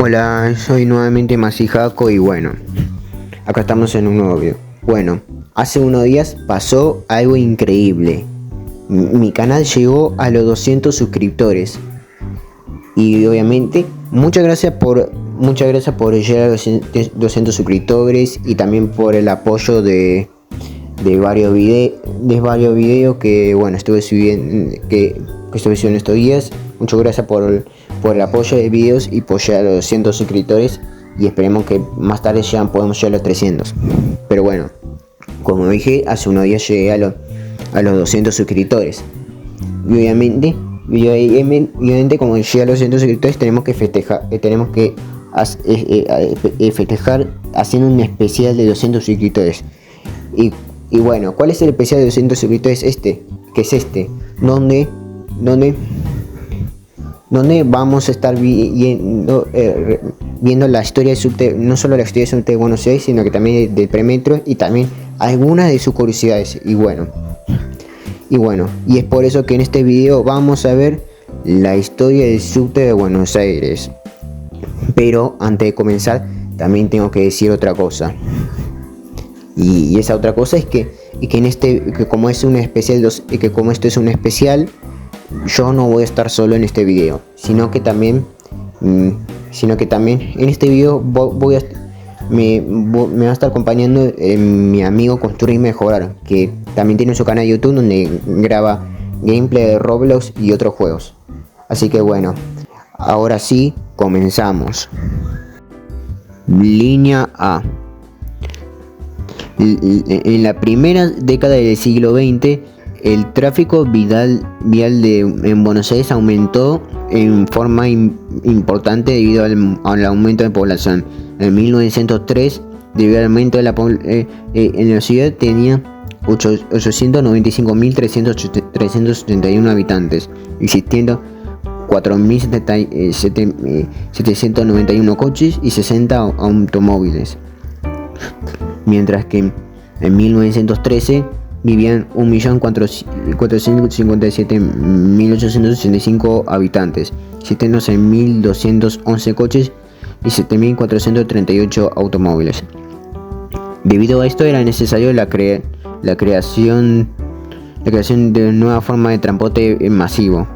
Hola, soy nuevamente Masijaco y bueno, acá estamos en un nuevo video. Bueno, hace unos días pasó algo increíble. Mi canal llegó a los 200 suscriptores. Y obviamente, muchas gracias por llegar a los 200 suscriptores y también por el apoyo de varios videos que bueno estuve subiendo estos días. Muchas gracias por el apoyo de videos y por llegar a los 200 suscriptores, y esperemos que más tarde podemos llegar a los 300. Pero bueno, como dije, hace unos días llegué a los 200 suscriptores. Y obviamente como llegué a los 200 suscriptores tenemos que festejar haciendo un especial de 200 suscriptores. Y bueno, ¿cuál es el especial de 200 suscriptores? Donde vamos a estar viendo la historia de Subte, no solo la historia de Subte de Buenos Aires, sino que también del Premetro y también algunas de sus curiosidades. Y es por eso que en este video vamos a ver la historia del Subte de Buenos Aires. Pero antes de comenzar, también tengo que decir otra cosa. Y esa otra cosa es que como esto es un especial, yo no voy a estar solo en este video, sino que también en este video me va a estar acompañando mi amigo Construir y Mejorar, que también tiene su canal de YouTube donde graba gameplay de Roblox y otros juegos. Así que bueno, ahora sí, comenzamos. Línea A. En la primera década del siglo XX, el tráfico vial en Buenos Aires aumentó en forma importante debido al aumento de población. En 1903, debido al aumento de en la ciudad tenía 895.371 habitantes, existiendo 4.791 coches y 60 automóviles. Mientras que en 1913 vivían 1.457.865 habitantes, existiendo 6.211 coches y 7.438 automóviles. Debido a esto era necesario la creación de una nueva forma de transporte masivo.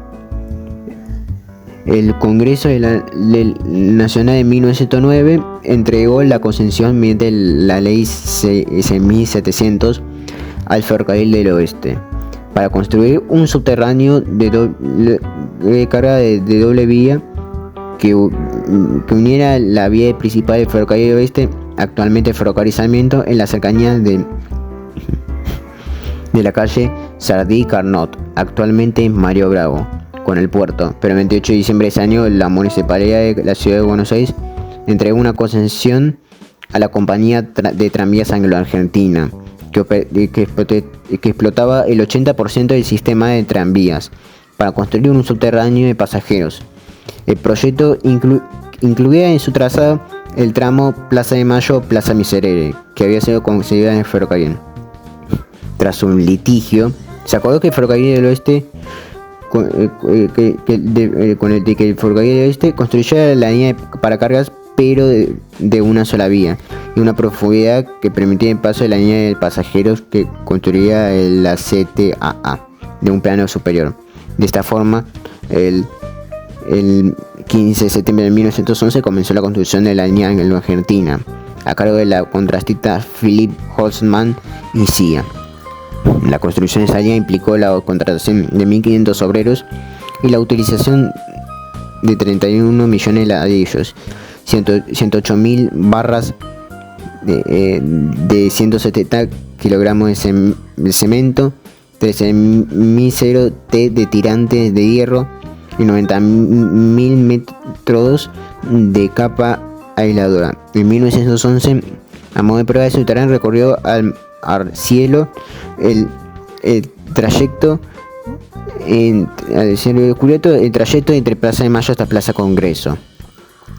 El Congreso Nacional de 1909 entregó la concesión mediante la Ley 6700 al Ferrocarril del Oeste para construir un subterráneo de carga de doble vía que uniera la vía principal del Ferrocarril del Oeste, actualmente Ferrocarril Sarmiento, en la cercanía de la calle Sardí Carnot, actualmente Mario Bravo, con el puerto. Pero el 28 de diciembre de ese año, la Municipalidad de la Ciudad de Buenos Aires entregó una concesión a la compañía de tranvías Anglo-Argentina, que explotaba el 80% del sistema de tranvías para construir un subterráneo de pasajeros. El proyecto incluía en su trazado el tramo Plaza de Mayo-Plaza Miserere, que había sido concedida en el ferrocarril. Tras un litigio, se acordó que el Ferrocarril del Oeste con el que el Ferrocarril del Oeste construyera la línea para cargas, pero de una sola vía y una profundidad que permitía el paso de la línea de pasajeros que construiría la CTAA de un plano superior. De esta forma, el 15 de septiembre de 1911 comenzó la construcción de la línea Anglo-Argentina, a cargo de la contratista Philip Holzman y CIA. La construcción de esa línea implicó la contratación de 1.500 obreros y la utilización de 31 millones de ladrillos, 108.000 barras de 170 kilogramos de cemento, 13.000 t de tirantes de hierro y 90.000 metros de capa aisladora. En 1911, a modo de prueba de subterráneo, recorrió al cielo el trayecto entre Plaza de Mayo hasta Plaza Congreso.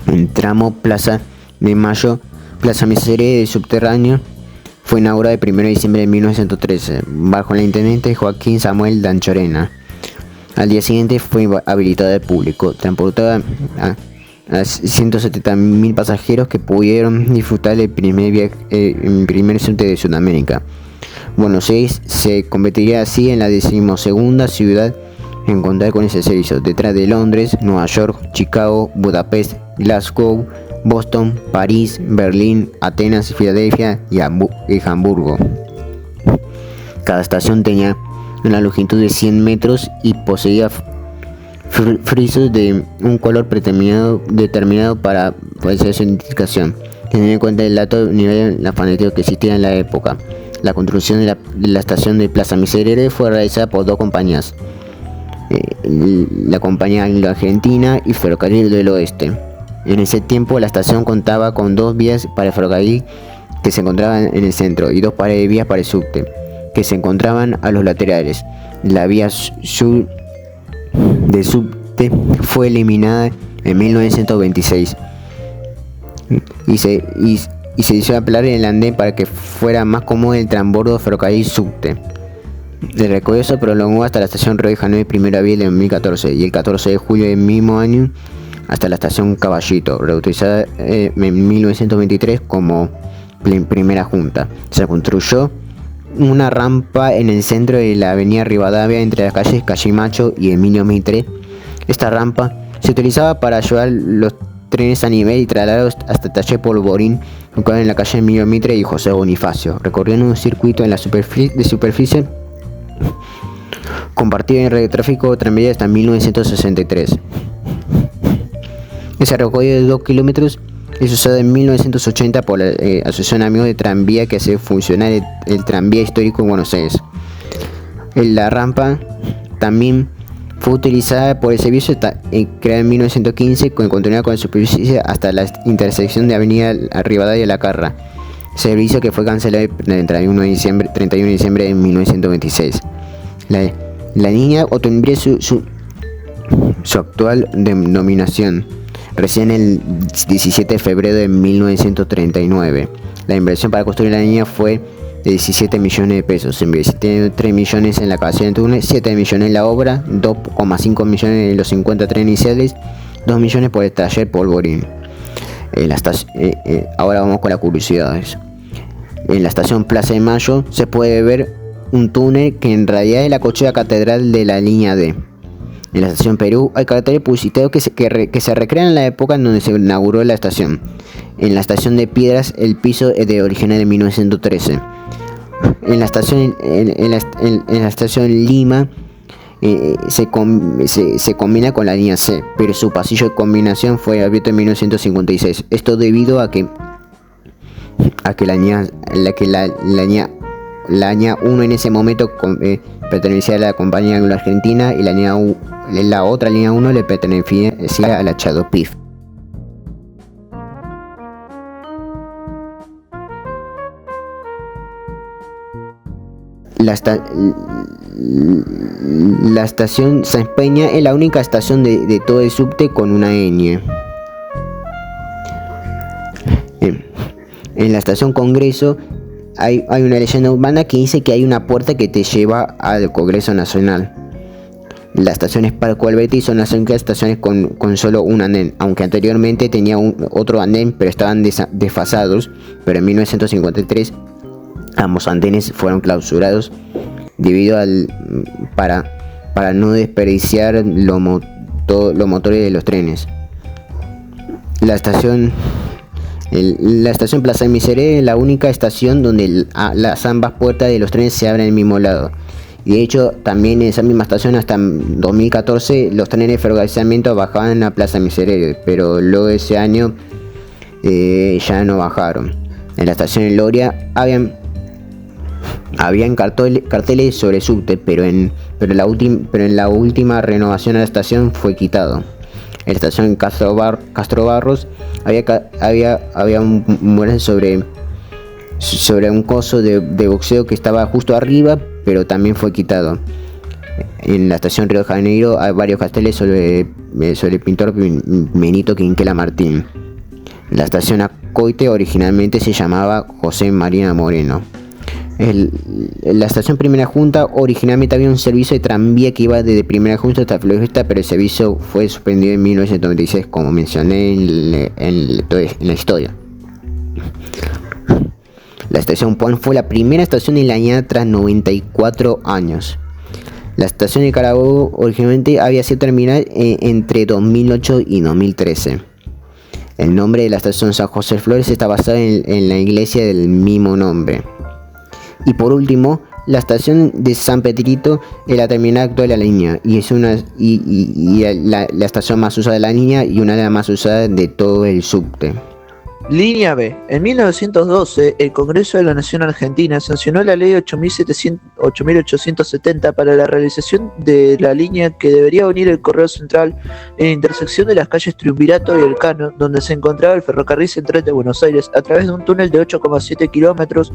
El tramo Plaza de Mayo, Plaza Miserere del subterráneo fue inaugurado el 1 de diciembre de 1913 bajo la intendente Joaquín Samuel Danchorena. Al día siguiente fue habilitada al público, transportada a 170.000 pasajeros que pudieron disfrutar del primer subte de Sudamérica. Buenos Aires se convertiría así en la 12ª ciudad en contar con ese servicio, detrás de Londres, Nueva York, Chicago, Budapest, Glasgow, Boston, París, Berlín, Atenas, Filadelfia y Hamburgo. Cada estación tenía una longitud de 100 metros y poseía frisos de un color determinado para hacer su identificación. Teniendo en cuenta el alto nivel de fanático que existía en la época, la construcción de la estación de Plaza Miserere fue realizada por dos compañías, la compañía Anglo-Argentina y Ferrocarril del Oeste. En ese tiempo la estación contaba con 2 vías para el ferrocarril que se encontraban en el centro y 2 pares de vías para el subte que se encontraban a los laterales. La vía sur del subte fue eliminada en 1926 y se hizo apelar el andén para que fuera más cómodo el transbordo ferrocarril subte. El recorrido se prolongó hasta la estación Río de Janeiro de 1 abril de 2014 y el 14 de julio del mismo año hasta la estación Caballito, reutilizada en 1923 como primera junta. Se construyó una rampa en el centro de la avenida Rivadavia entre las calles Callimacho y Emilio Mitre. Esta rampa se utilizaba para llevar los trenes a nivel y trasladarlos hasta el taller Polvorín, ubicado en la calle Emilio Mitre y José Bonifacio, recorriendo un circuito en la superficie compartido en red de tráfico tranvía hasta 1963. Ese recorrido de 2 kilómetros es usado en 1980 por la Asociación Amigos de Tranvía que hace funcionar el tranvía histórico en Buenos Aires. La rampa también fue utilizada por el servicio creado en 1915 con continuidad con la superficie hasta la intersección de Avenida Rivadavia y La Carra, servicio que fue cancelado el 31 de diciembre de 1926. La línea obtendría su actual denominación recién el 17 de febrero de 1939. La inversión para construir la línea fue de 17 millones de pesos. Se invirtieron 3 millones en la creación del túnel, 7 millones en la obra, 2,5 millones en los 50 trenes iniciales, 2 millones por el taller Polvorín. Ahora vamos con las curiosidades. En la estación Plaza de Mayo se puede ver un túnel que en realidad es la cochera catedral de la línea D. En la estación Perú hay carteles publicitarios que se recrean en la época en donde se inauguró la estación. En la estación de Piedras el piso es de original de 1913. En la estación Lima se combina con la línea C, pero su pasillo de combinación fue abierto en 1956. Esto debido a que la línea 1 en ese momento pertenecía a la compañía Anglo-Argentina y la otra línea 1 le pertenecía a la Chadopif. La estación Sáenz Peña es la única estación de todo el subte con una ñ. En la estación Congreso hay una leyenda urbana que dice que hay una puerta que te lleva al Congreso Nacional. La estación Esparco Alberti son las únicas estaciones con solo un andén, aunque anteriormente tenía otro andén, pero estaban desfasados. Pero en 1953 ambos andenes fueron clausurados debido para no desperdiciar los motores de los trenes. La estación Plaza Miserere es la única estación donde las ambas puertas de los trenes se abren al mismo lado. Y de hecho, también en esa misma estación hasta 2014 los trenes de ferrocarril bajaban a Plaza Miserere, pero luego de ese año ya no bajaron. En la estación de Loria habían carteles sobre subte, pero en la última renovación a la estación fue quitado. En la estación Castro Barros había un mural sobre un coso de boxeo que estaba justo arriba, pero también fue quitado. En la estación Río de Janeiro hay varios carteles sobre el pintor Benito Quinquela Martín. La estación Acoite originalmente se llamaba José María Moreno. La estación Primera Junta originalmente había un servicio de tranvía que iba desde Primera Junta hasta Floresta, pero el servicio fue suspendido en 1996, como mencioné en la historia. La estación Puan fue la primera estación en la añada tras 94 años. La estación de Carabobo originalmente había sido terminada entre 2008 y 2013. El nombre de la estación San José Flores está basado en la iglesia del mismo nombre. Y por último, la estación de San Pedrito es la terminal actual de la línea y es la estación más usada de la línea y una de las más usadas de todo el subte. Línea B. En 1912, el Congreso de la Nación Argentina sancionó la Ley 8870 para la realización de la línea que debería unir el Correo Central en la intersección de las calles Triunvirato y Elcano, donde se encontraba el Ferrocarril Central de Buenos Aires, a través de un túnel de 8,7 kilómetros.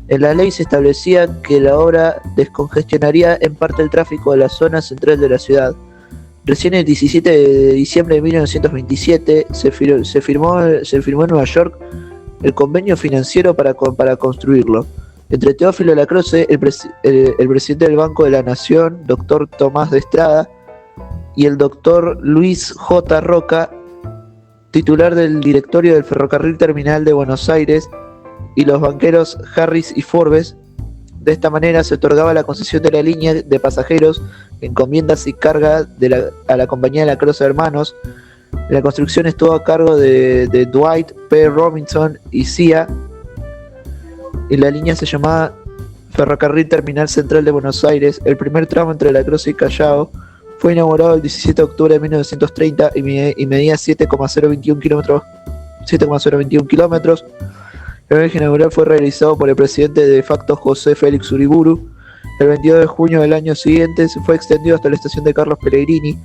En la ley se establecía que la obra descongestionaría en parte el tráfico de la zona central de la ciudad. Recién el 17 de diciembre de 1927 se firmó en Nueva York el convenio financiero para construirlo. Entre Teófilo Lacroze, el presidente del Banco de la Nación, doctor Tomás de Estrada, y el doctor Luis J. Roca, titular del directorio del Ferrocarril Terminal de Buenos Aires, y los banqueros Harris y Forbes. De esta manera se otorgaba la concesión de la línea de pasajeros, encomiendas y carga a la compañía Lacroze Hermanos. La construcción estuvo a cargo de Dwight P. Robinson y CIA, y la línea se llamaba Ferrocarril Terminal Central de Buenos Aires. El primer tramo entre Lacroze y Callao fue inaugurado el 17 de octubre de 1930 y medía 7,021 kilómetros. El viaje inaugural fue realizado por el presidente de facto José Félix Uriburu. El 22 de junio del año siguiente se fue extendido hasta la estación de Carlos Pellegrini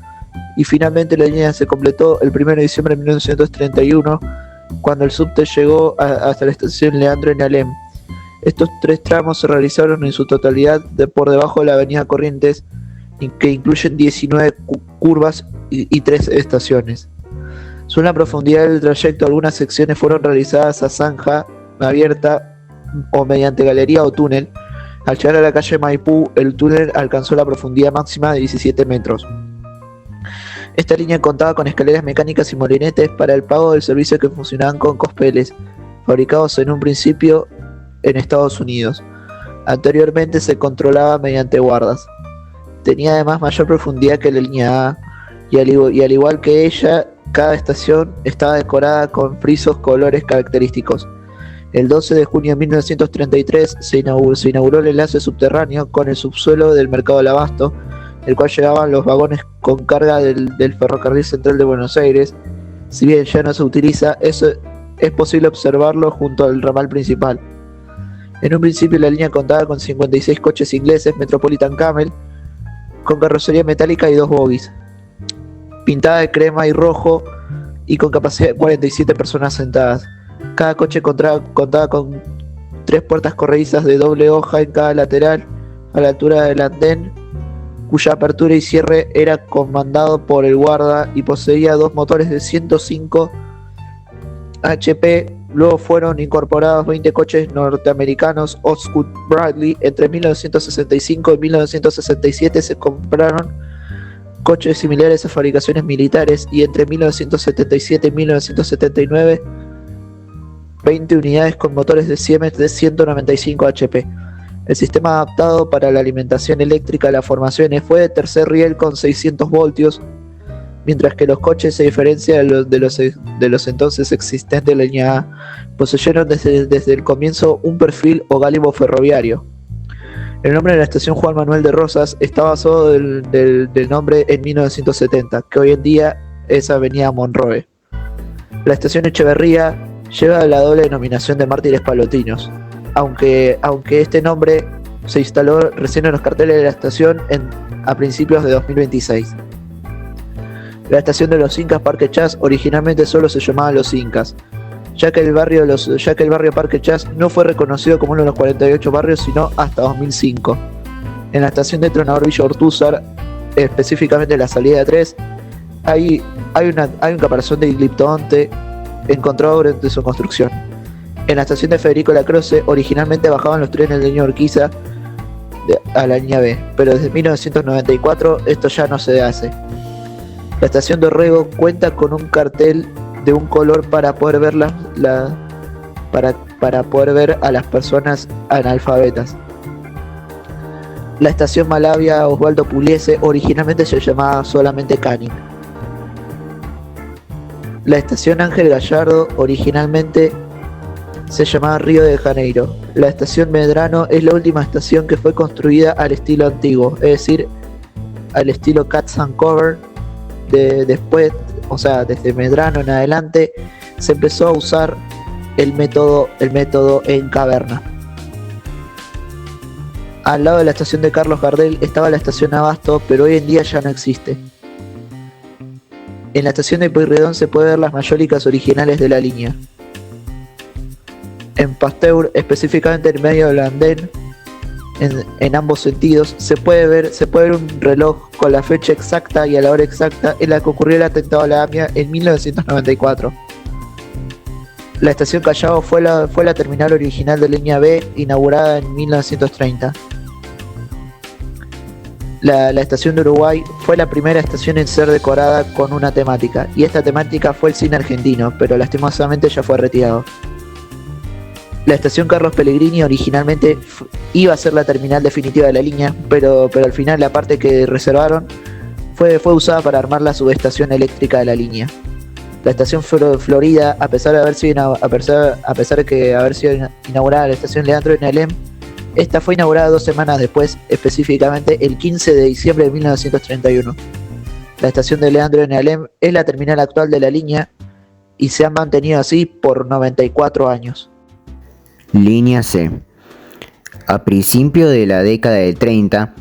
y finalmente la línea se completó el 1 de diciembre de 1931, cuando el subte llegó hasta la estación Leandro en Alem. Estos 3 tramos se realizaron en su totalidad por debajo de la avenida Corrientes, que incluyen 19 curvas y 3 estaciones. Según la profundidad del trayecto, algunas secciones fueron realizadas a zanja abierta o mediante galería o túnel. Al llegar a la calle Maipú, el túnel alcanzó la profundidad máxima de 17 metros. Esta línea contaba con escaleras mecánicas y molinetes para el pago del servicio, que funcionaban con cospeles, fabricados en un principio en Estados Unidos. Anteriormente se controlaba mediante guardas. Tenía además mayor profundidad que la línea A, y al igual que ella, cada estación estaba decorada con frisos colores característicos. El 12 de junio de 1933 se inauguró el enlace subterráneo con el subsuelo del Mercado del Abasto, el cual llegaban los vagones con carga del Ferrocarril Central de Buenos Aires. Si bien ya no se utiliza, es posible observarlo junto al ramal principal. En un principio la línea contaba con 56 coches ingleses Metropolitan Camel, con carrocería metálica y 2 bogies, pintada de crema y rojo y con capacidad de 47 personas sentadas. Cada coche contaba con 3 puertas corredizas de doble hoja en cada lateral, a la altura del andén, cuya apertura y cierre era comandado por el guarda, y poseía 2 motores de 105 HP. Luego fueron incorporados 20 coches norteamericanos Osgood Bradley. Entre 1965 y 1967 se compraron coches similares a fabricaciones militares, y entre 1977 y 1979 20 unidades con motores de Siemens de 195 HP. El sistema adaptado para la alimentación eléctrica de las formaciones fue de tercer riel con 600 voltios, mientras que los coches, se diferencian de los entonces existentes de la línea A, poseyeron desde el comienzo un perfil o gálibo ferroviario. El nombre de la estación Juan Manuel de Rosas está basado del nombre en 1970, que hoy en día es Avenida Monroe. La estación Echeverría lleva la doble denominación de Mártires Palotinos, aunque este nombre se instaló recién en los carteles de la estación a principios de 2026. La estación de los Incas Parque Chas originalmente solo se llamaba Los Incas, ya que el barrio Parque Chas no fue reconocido como uno de los 48 barrios sino hasta 2005. En la estación de Tronador Villa Ortúzar, específicamente en la salida 3, hay un caparazón de gliptodonte encontrado durante su construcción. En la estación de Federico Lacroze originalmente bajaban los trenes de línea Urquiza a la línea B, pero desde 1994 esto ya no se hace. La estación de Orrego cuenta con un cartel de un color para poder ver para poder ver a las personas analfabetas. La estación Malavia Osvaldo Pugliese originalmente se llamaba solamente Canning. La estación Ángel Gallardo originalmente se llamaba Río de Janeiro. La estación Medrano es la última estación que fue construida al estilo antiguo, es decir, al estilo Cats and Cover. Después, o sea, desde Medrano en adelante, se empezó a usar el método en caverna. Al lado de la estación de Carlos Gardel estaba la estación Abasto, pero hoy en día ya no existe. En la estación de Pueyrredón se puede ver las mayólicas originales de la línea. En Pasteur, específicamente en medio del andén, en ambos sentidos, se puede ver un reloj con la fecha exacta y a la hora exacta en la que ocurrió el atentado a la AMIA en 1994. La estación Callao fue la terminal original de línea B, inaugurada en 1930. La estación de Uruguay fue la primera estación en ser decorada con una temática, y esta temática fue el cine argentino, pero lastimosamente ya fue retirado. La estación Carlos Pellegrini originalmente iba a ser la terminal definitiva de la línea, pero al final la parte que reservaron fue usada para armar la subestación eléctrica de la línea. La estación Florida, a pesar de haber sido inaugurada la estación Leandro en Alem, esta fue inaugurada 2 semanas después, específicamente el 15 de diciembre de 1931. La estación de Leandro en Alem es la terminal actual de la línea y se ha mantenido así por 94 años. Línea C. A principio de la década del 30,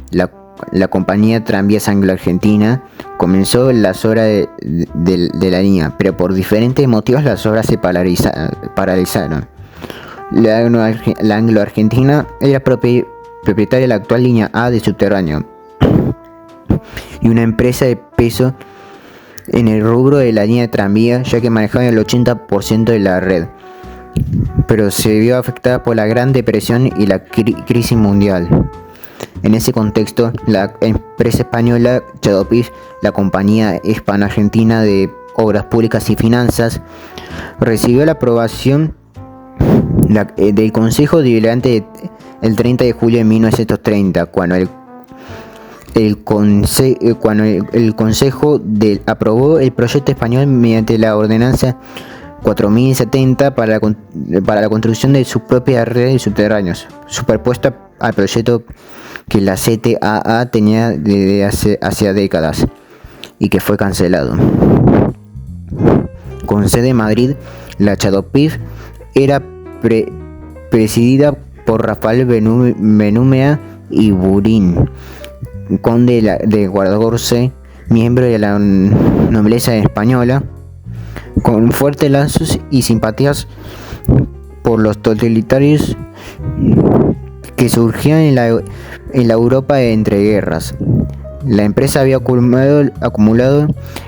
la compañía Tranvías Anglo-Argentina comenzó las obras de la línea, pero por diferentes motivos las obras se paralizaron. La Anglo-Argentina era propietaria de la actual línea A de subterráneo y una empresa de peso en el rubro de la línea de tranvía, ya que manejaba el 80% de la red, pero se vio afectada por la Gran Depresión y la crisis mundial. En ese contexto, la empresa española Chadopif, la compañía hispano-argentina de obras públicas y finanzas, recibió la aprobación del Consejo Deliberante el 30 de julio de 1930, cuando el Consejo aprobó el proyecto español mediante la ordenanza 4070 para la construcción de su propia red de subterráneos, superpuesta al proyecto que la CTAA tenía desde hace décadas y que fue cancelado. Con sede en Madrid, la Chadopif era presidida por Rafael Benumea y Burín, conde de Guadalhorce, miembro de la nobleza española, con fuertes lazos y simpatías por los totalitarios que surgían en la Europa de entreguerras. La empresa había acumulado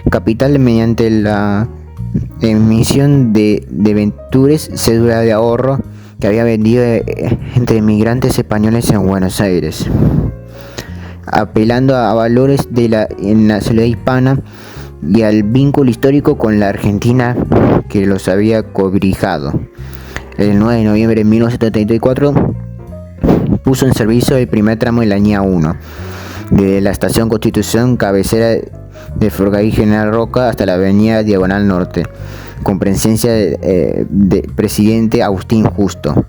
capital mediante la emisión de Ventures, cédula de ahorro que había vendido entre inmigrantes españoles en Buenos Aires, apelando a valores de la nacionalidad hispana y al vínculo histórico con la Argentina que los había cobijado. El 9 de noviembre de 1974 puso en servicio el primer tramo de la línea 1, de la estación Constitución, cabecera de Ferrocarril General Roca, hasta la avenida Diagonal Norte, con presencia de presidente Agustín Justo.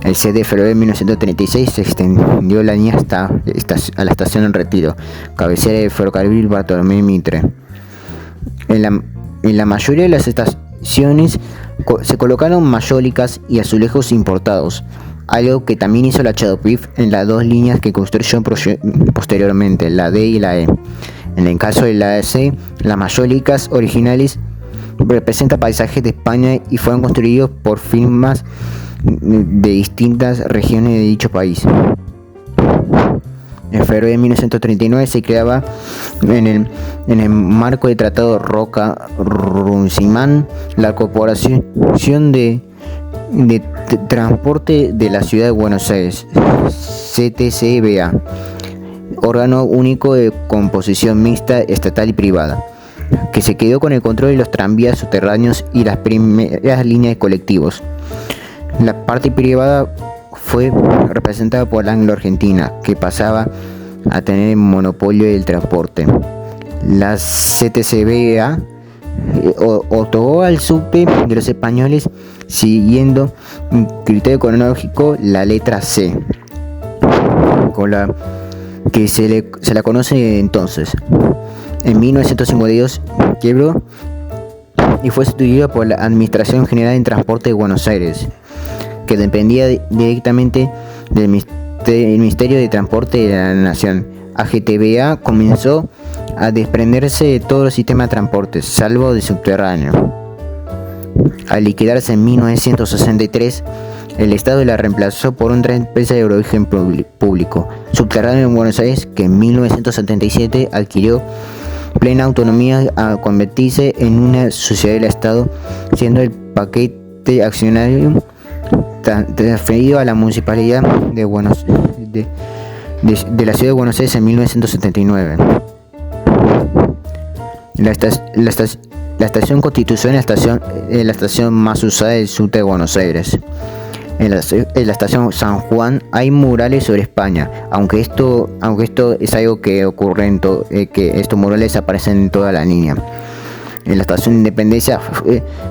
El 6 de febrero de 1936 se extendió la línea hasta a la estación en Retiro, cabecera de Ferrocarril Bartolomé Mitre. En la mayoría de las estaciones se colocaron mayólicas y azulejos importados, algo que también hizo la Chadopif en las 2 líneas que construyó posteriormente, la D y la E. En el caso de la C, las mayólicas originales representan paisajes de España y fueron construidos por firmas de distintas regiones de dicho país. En febrero de 1939 se creaba en el marco del Tratado Roca-Runciman la Corporación de Transporte de la Ciudad de Buenos Aires, CTCBA, órgano único de composición mixta estatal y privada, que se quedó con el control de los tranvías subterráneos y las primeras líneas de colectivos. La parte privada fue representada por la Anglo-Argentina, que pasaba a tener el monopolio del transporte. La CTCBA otorgó al subte de los españoles, siguiendo un criterio cronológico, la letra C, con la que se la conoce entonces. En 1952 quebró y fue sustituido por la Administración General en Transporte de Buenos Aires, que dependía directamente del Ministerio de Transporte de la Nación. AGTBA comenzó a desprenderse de todo el sistema de transportes, salvo de subterráneo. Al liquidarse en 1963, el Estado la reemplazó por otra empresa de origen público, Subterráneo en Buenos Aires, que en 1977 adquirió plena autonomía a convertirse en una sociedad del Estado, siendo el paquete accionario transferido a la Municipalidad de la Ciudad de Buenos Aires en 1979. La estación Constitución es la estación más usada del subte de Buenos Aires. En la estación San Juan hay murales sobre España, aunque esto es algo que ocurre que estos murales aparecen en toda la línea. En la estación Independencia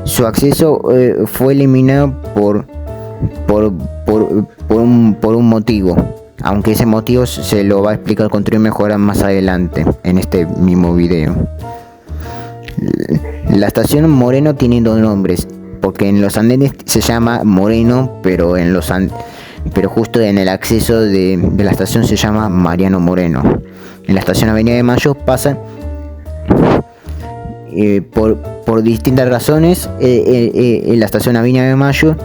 su acceso fue eliminado por un motivo, aunque ese motivo se lo va a explicar con Trio Mejora más adelante en este mismo video. La estación Moreno tiene dos nombres, porque en los andenes se llama Moreno, pero justo en el acceso de la estación se llama Mariano Moreno. En la estación Avenida de Mayo pasa por distintas razones. En la estación Avenida de Mayo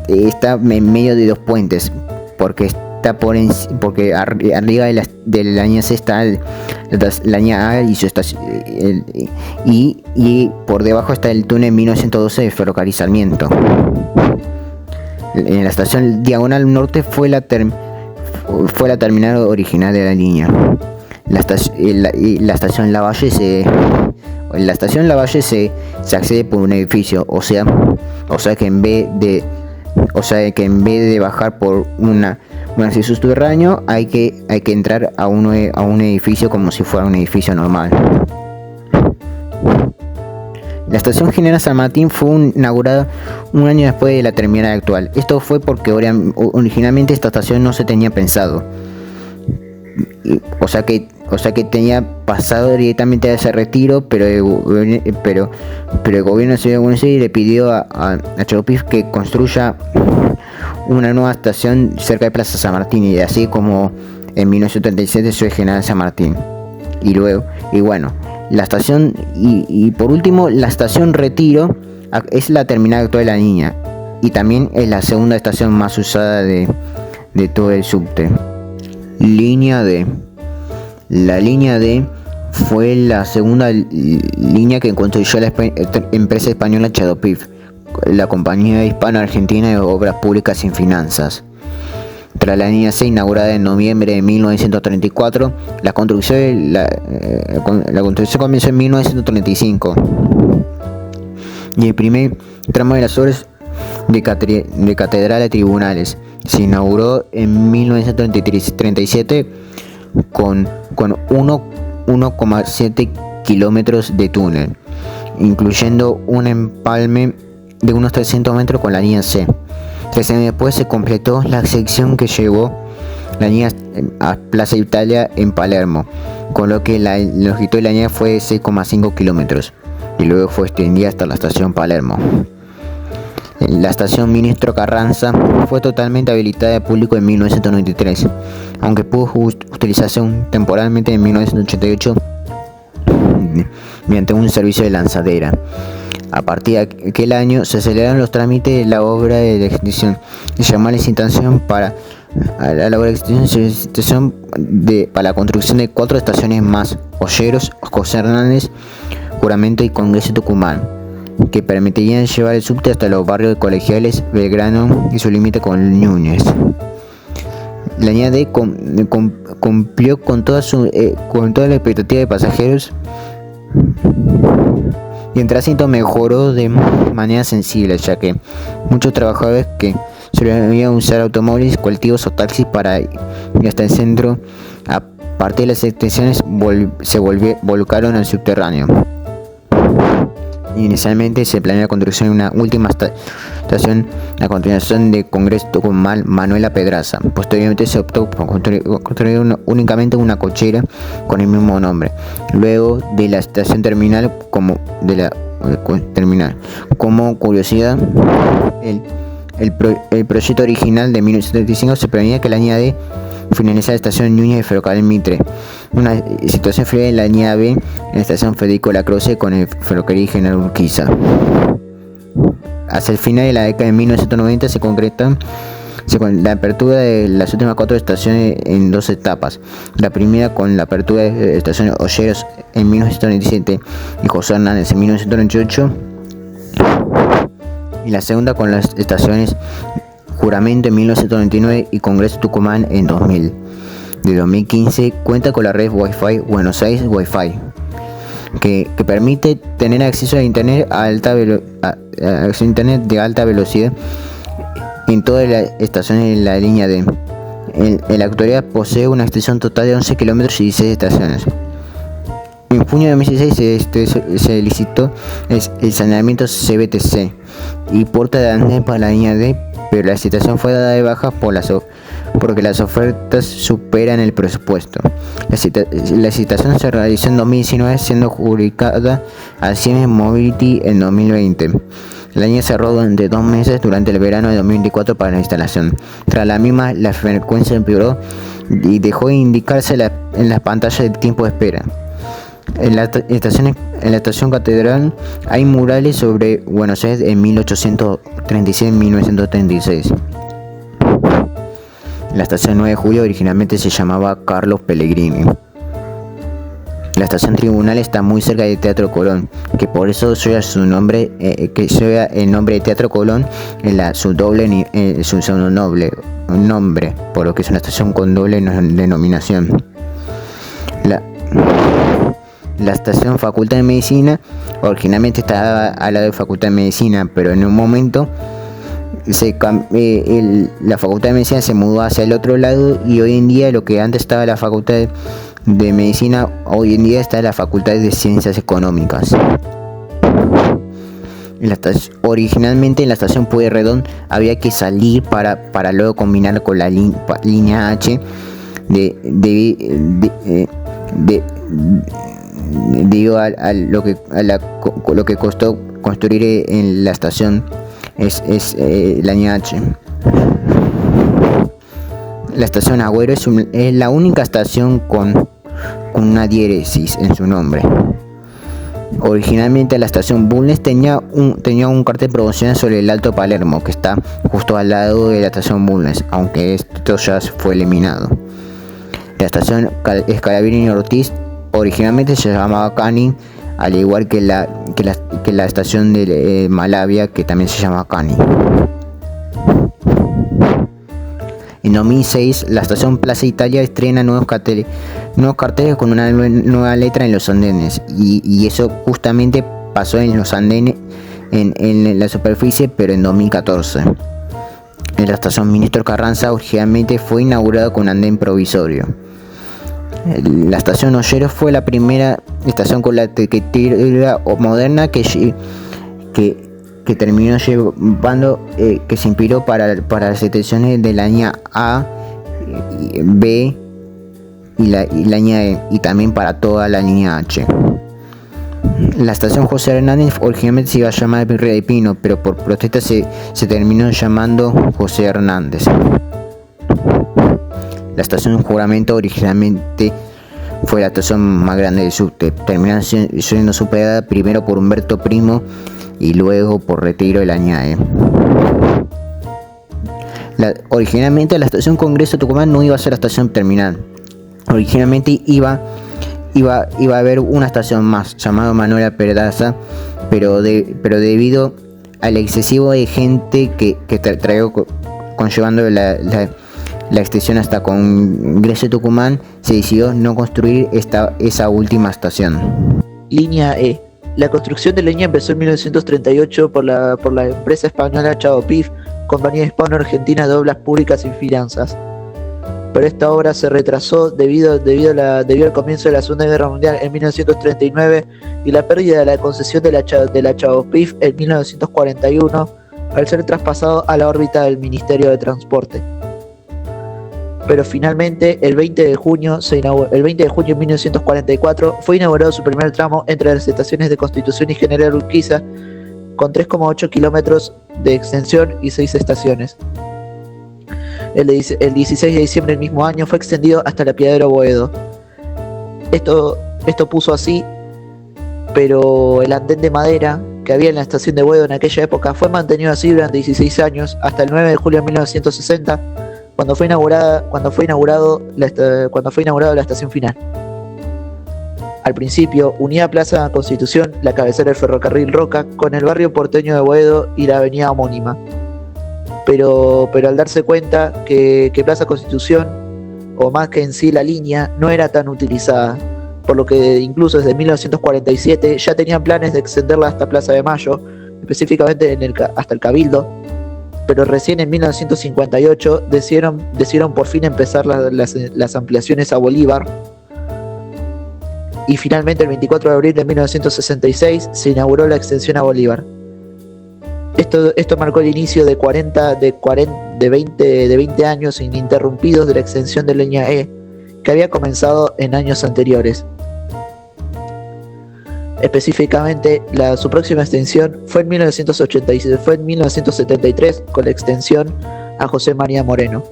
está en medio de dos puentes, porque arriba de la línea C está la línea A y su estación, y por debajo está el túnel 1912 de Ferrocarril Sarmiento. En la estación Diagonal Norte fue la terminal original de la línea. La estación Lavalle se accede por un edificio, o sea que en vez de bajar por un acceso subterráneo hay que entrar a un edificio como si fuera un edificio normal. La estación General San Martín fue inaugurada un año después de la terminal actual. Esto fue porque originalmente esta estación no se tenía pensado, o sea que tenía pasado directamente a ese retiro, pero el gobierno de la Ciudad de Buenos Aires le pidió a Chadopif que construya una nueva estación cerca de Plaza San Martín, y así como en 1937 fue General San Martín. La estación y por último la estación Retiro es la terminal actual de la línea, y también es la segunda estación más usada de todo el subte. Línea D. La línea D fue la segunda línea que construyó la empresa española Chadopif, la compañía hispano-argentina de obras públicas sin finanzas. Tras la línea C, inaugurada en noviembre de 1934, la construcción comenzó en 1935, y el primer tramo de las obras de Catedral a Tribunales se inauguró en 1937 con 1,7 kilómetros de túnel, incluyendo un empalme de unos 300 metros con la línea C. 3 años después se completó la sección que llevó la línea a Plaza Italia en Palermo, con lo que la longitud de la línea fue de 6,5 kilómetros, y luego fue extendida hasta la estación Palermo. La estación Ministro Carranza fue totalmente habilitada al público en 1993, aunque pudo utilizarse temporalmente en 1988 mediante un servicio de lanzadera. A partir de aquel año se aceleraron los trámites de la obra de extensión y llamó a la licitación para la la construcción de 4 estaciones más: Olleros, José Hernández, Juramento y Congreso Tucumán. que permitirían llevar el subte hasta los barrios de Colegiales, Belgrano y su límite con Núñez. La línea D cumplió con toda la expectativa de pasajeros y en tránsito mejoró de manera sensible, ya que muchos trabajadores que solían usar automóviles, colectivos o taxis para ir hasta el centro, a partir de las extensiones se volcaron al subterráneo. Inicialmente se planeó la construcción de una última estación a continuación de Congreso Tucumán Manuela Pedraza. Posteriormente se optó por construir únicamente una cochera con el mismo nombre. Luego de la estación terminal, como curiosidad, el proyecto original de 1975 se prevenía que la línea D finalizara la estación Núñez de Ferrocarril Mitre, una situación fría en la línea B en la estación Federico Lacroze con el ferrocarril General Urquiza. Hacia el final de la década de 1990 se concretó la apertura de las últimas 4 estaciones en 2 etapas. La primera con la apertura de la estación Olleros en 1997 y José Hernández en 1998, y la segunda con las estaciones Juramento en 1999 y Congreso Tucumán en 2000. De 2015 cuenta con la red Wi-Fi Buenos Aires Wi-Fi, que permite tener acceso a internet de alta velocidad en todas las estaciones de la línea D. En la actualidad posee una extensión total de 11 kilómetros y 16 estaciones. En junio de 2016 se licitó el saneamiento CBTC y puerta de andén para la línea D, pero la licitación fue dada de baja porque las ofertas superan el presupuesto. La licitación se realizó en 2019, siendo adjudicada a Siemens Mobility en 2020. La línea cerró durante 2 meses durante el verano de 2024 para la instalación. Tras la misma, la frecuencia empeoró y dejó de indicarse en las pantallas de tiempo de espera. En la estación Catedral hay murales sobre Buenos Aires en 1836-1936. La estación 9 de Julio originalmente se llamaba Carlos Pellegrini. La estación Tribunal está muy cerca del Teatro Colón, que por eso lleva su nombre, el nombre de Teatro Colón en su nombre, por lo que es una estación con doble denominación. La estación Facultad de Medicina originalmente estaba al lado de Facultad de Medicina, pero en un momento la Facultad de Medicina se mudó hacia el otro lado y hoy en día lo que antes estaba la Facultad de Medicina, hoy en día está la Facultad de Ciencias Económicas. Originalmente en la estación Pueyrredón había que salir para luego combinar con la línea H debido a lo que costó construir en la estación es la línea H. La estación Agüero es la única estación con una diéresis en su nombre. Originalmente la estación Bulnes tenía un cartel promocional sobre el Alto Palermo, que está justo al lado de la estación Bulnes, aunque esto ya fue eliminado. La estación Scalabrini Ortiz originalmente se llamaba Canning, al igual que la estación de Malavia, que también se llama Canning. En 2006, la estación Plaza Italia estrena nuevos carteles con una nueva letra en los andenes, y eso justamente pasó en los andenes, en la superficie, pero en 2014. En la estación Ministro Carranza originalmente fue inaugurada con andén provisorio. La estación Olleros fue la primera estación con la arquitectura moderna que terminó llevando, que se inspiró para las estaciones de la línea A, B y la línea E, y también para toda la línea H. La estación José Hernández originalmente se iba a llamar Virrey de Pino, pero por protesta se terminó llamando José Hernández. La estación Juramento originalmente fue la estación más grande del subte, terminando siendo superada primero por Humberto Primo y luego por Retiro de la línea E. Originalmente la estación Congreso Tucumán no iba a ser la estación terminal. Originalmente iba iba a haber una estación más llamada Manuela Pedraza, pero debido al excesivo de gente que traigo conllevando la extensión hasta Congreso de Tucumán, se decidió no construir esa última estación. Línea E. La construcción de la línea empezó en 1938 por la empresa española Chao Pif, compañía hispano-argentina de obras públicas y finanzas. Pero esta obra se retrasó debido al comienzo de la Segunda Guerra Mundial en 1939 y la pérdida de la concesión de la Chao Pif en 1941 al ser traspasado a la órbita del Ministerio de Transporte. Pero finalmente el 20 de junio de 1944 fue inaugurado su primer tramo entre las estaciones de Constitución y General Urquiza, con 3,8 kilómetros de extensión y 6 estaciones. El 16 de diciembre del mismo año fue extendido hasta la Piadero Boedo. Esto puso así, pero el andén de madera que había en la estación de Boedo en aquella época fue mantenido así durante 16 años, hasta el 9 de julio de 1960, cuando fue inaugurada la estación final. Al principio unía Plaza Constitución, la cabecera del ferrocarril Roca, con el barrio porteño de Boedo y la avenida homónima. Pero al darse cuenta que Plaza Constitución, o más que en sí la línea, no era tan utilizada, por lo que incluso desde 1947 ya tenían planes de extenderla hasta Plaza de Mayo, específicamente hasta el Cabildo, pero recién en 1958 decidieron por fin empezar las ampliaciones a Bolívar, y finalmente el 24 de abril de 1966 se inauguró la extensión a Bolívar. Esto marcó el inicio de 20 años ininterrumpidos de la extensión de línea E, que había comenzado en años anteriores. Específicamente, su próxima extensión fue en 1973 con la extensión a José María Moreno.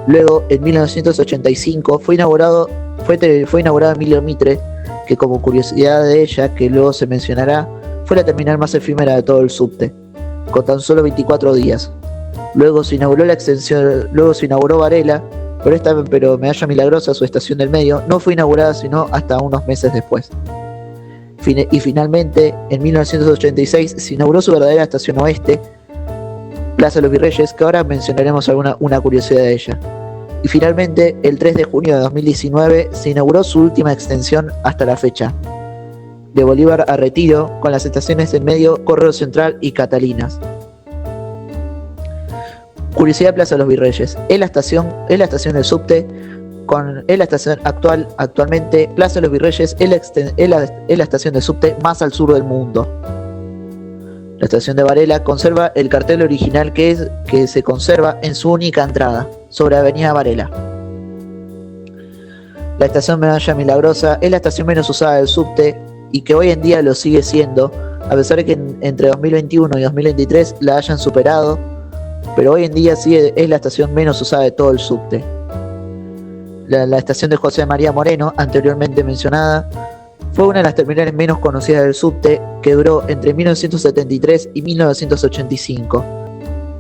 Luego, en 1985 fue inaugurado Emilio Mitre, que como curiosidad de ella, que luego se mencionará, fue la terminal más efímera de todo el subte, con tan solo 24 días. Luego se inauguró Varela, pero Medalla Milagrosa, su estación del medio, no fue inaugurada sino hasta unos meses después. Y finalmente, en 1986 se inauguró su verdadera estación oeste, Plaza Los Virreyes, que ahora mencionaremos una curiosidad de ella. Y finalmente, el 3 de junio de 2019 se inauguró su última extensión hasta la fecha, de Bolívar a Retiro, con las estaciones del medio Correo Central y Catalinas. Curiosidad de Plaza Los Virreyes. Es la estación del subte. Actualmente Plaza Los Virreyes es la estación de subte más al sur del mundo. La estación de Varela conserva el cartel original que se conserva en su única entrada, sobre Avenida Varela. La estación Medalla Milagrosa es la estación menos usada del subte y que hoy en día lo sigue siendo, a pesar de que entre 2021 y 2023 la hayan superado, pero hoy en día es la estación menos usada de todo el subte. La estación de José María Moreno, anteriormente mencionada, fue una de las terminales menos conocidas del subte, que duró entre 1973 y 1985,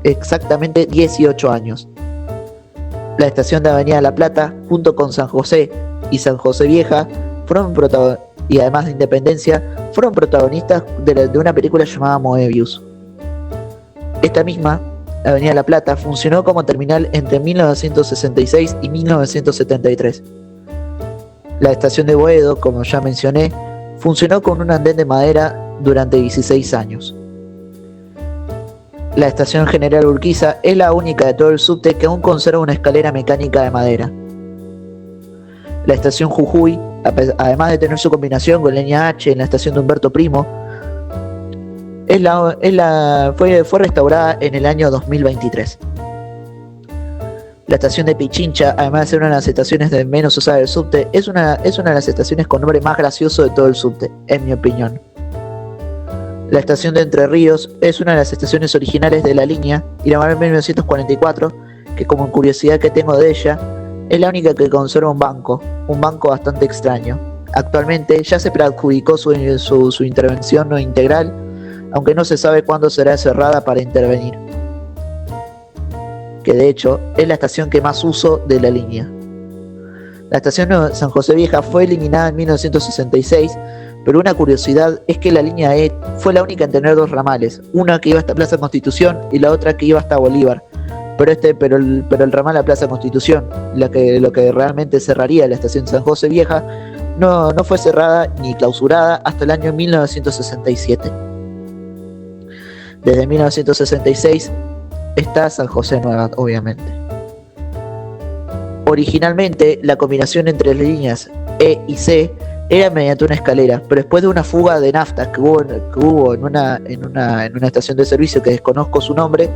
exactamente 18 años. La estación de Avenida La Plata, junto con San José y San José Vieja, y además de Independencia, fueron protagonistas de una película llamada Moebius. Esta misma, Avenida La Plata, funcionó como terminal entre 1966 y 1973. La estación de Boedo, como ya mencioné, funcionó con un andén de madera durante 16 años. La estación General Urquiza es la única de todo el subte que aún conserva una escalera mecánica de madera. La estación Jujuy, además de tener su combinación con línea H en la estación de Humberto Primo, fue restaurada en el año 2023. La estación de Pichincha, además de ser una de las estaciones de menos usada del subte, es una de las estaciones con nombre más gracioso de todo el subte, en mi opinión. La estación de Entre Ríos es una de las estaciones originales de la línea, inaugurada en 1944, que como curiosidad que tengo de ella, es la única que conserva un banco bastante extraño. Actualmente ya se preadjudicó su intervención no integral, aunque no se sabe cuándo será cerrada para intervenir, que de hecho es la estación que más uso de la línea. La estación de San José Vieja fue eliminada en 1966, pero una curiosidad es que la línea E fue la única en tener dos ramales, una que iba hasta Plaza Constitución y la otra que iba hasta Bolívar. Pero el ramal a Plaza Constitución, lo que realmente cerraría la estación de San José Vieja, no fue cerrada ni clausurada hasta el año 1967. Desde 1966 está San José Nueva, obviamente. Originalmente, la combinación entre las líneas E y C era mediante una escalera, pero después de una fuga de nafta que hubo en una estación de servicio que desconozco su nombre,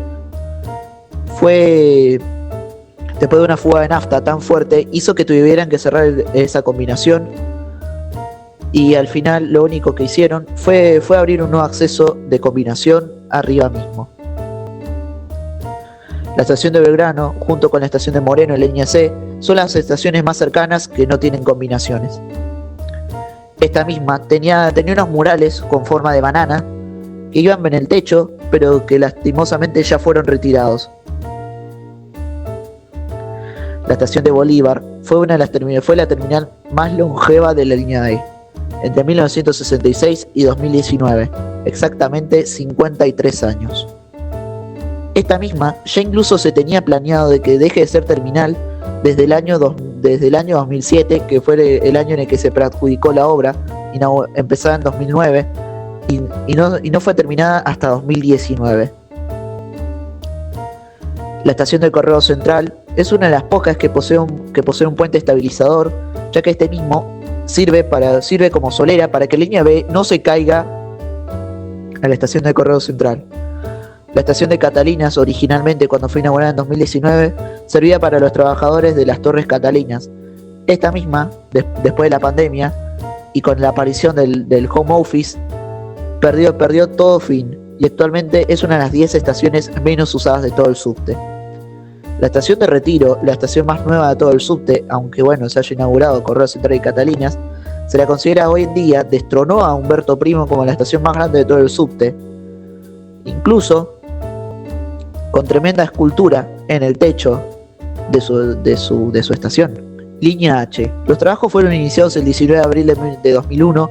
después de una fuga de nafta tan fuerte, hizo que tuvieran que cerrar esa combinación, y al final lo único que hicieron fue abrir un nuevo acceso de combinación arriba mismo. La estación de Belgrano, junto con la estación de Moreno en línea C, son las estaciones más cercanas que no tienen combinaciones. Esta misma tenía unos murales con forma de banana que iban en el techo, pero que lastimosamente ya fueron retirados. La estación de Bolívar fue la terminal más longeva de la línea E, entre 1966 y 2019, exactamente 53 años. Esta misma ya incluso se tenía planeado de que deje de ser terminal desde el año 2007, que fue el año en el que se adjudicó la obra, empezada en 2009, y no fue terminada hasta 2019. La estación del Correo Central es una de las pocas que posee un puente estabilizador, ya que este mismo sirve como solera para que la línea B no se caiga a la estación del Correo Central. La estación de Catalinas, originalmente cuando fue inaugurada en 2019, servía para los trabajadores de las Torres Catalinas. Esta misma, después de la pandemia y con la aparición del home office, perdió todo fin, y actualmente es una de las 10 estaciones menos usadas de todo el subte. La estación de Retiro, la estación más nueva de todo el subte, aunque se haya inaugurado Correo Central y Catalinas, se la considera hoy en día, destronó a Humberto Primo como la estación más grande de todo el subte, incluso con tremenda escultura en el techo de su estación. Línea H. Los trabajos fueron iniciados el 19 de abril de 2001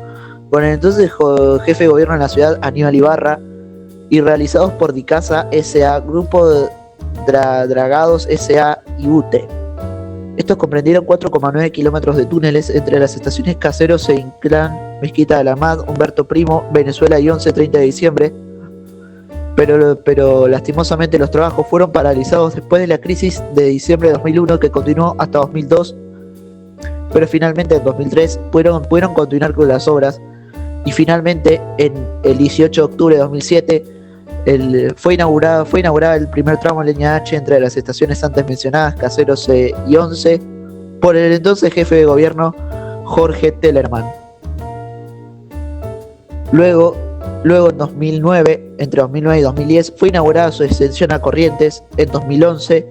por el entonces jefe de gobierno de la ciudad, Aníbal Ibarra, y realizados por Dicasa S.A., Grupo de Dragados S.A. y UTE. Estos comprendieron 4,9 kilómetros de túneles entre las estaciones Caseros e Inclán, Mezquita de la Mad, Humberto Primo, Venezuela y 11-30 de diciembre, pero lastimosamente los trabajos fueron paralizados después de la crisis de diciembre de 2001, que continuó hasta 2002, pero finalmente en 2003 pudieron continuar con las obras, y finalmente en el 18 de octubre de 2007 fue inaugurada el primer tramo en línea H entre las estaciones antes mencionadas, Caseros y 11, por el entonces jefe de gobierno Jorge Tellerman. Luego en 2009, entre 2009 y 2010, fue inaugurada su extensión a Corrientes. En 2011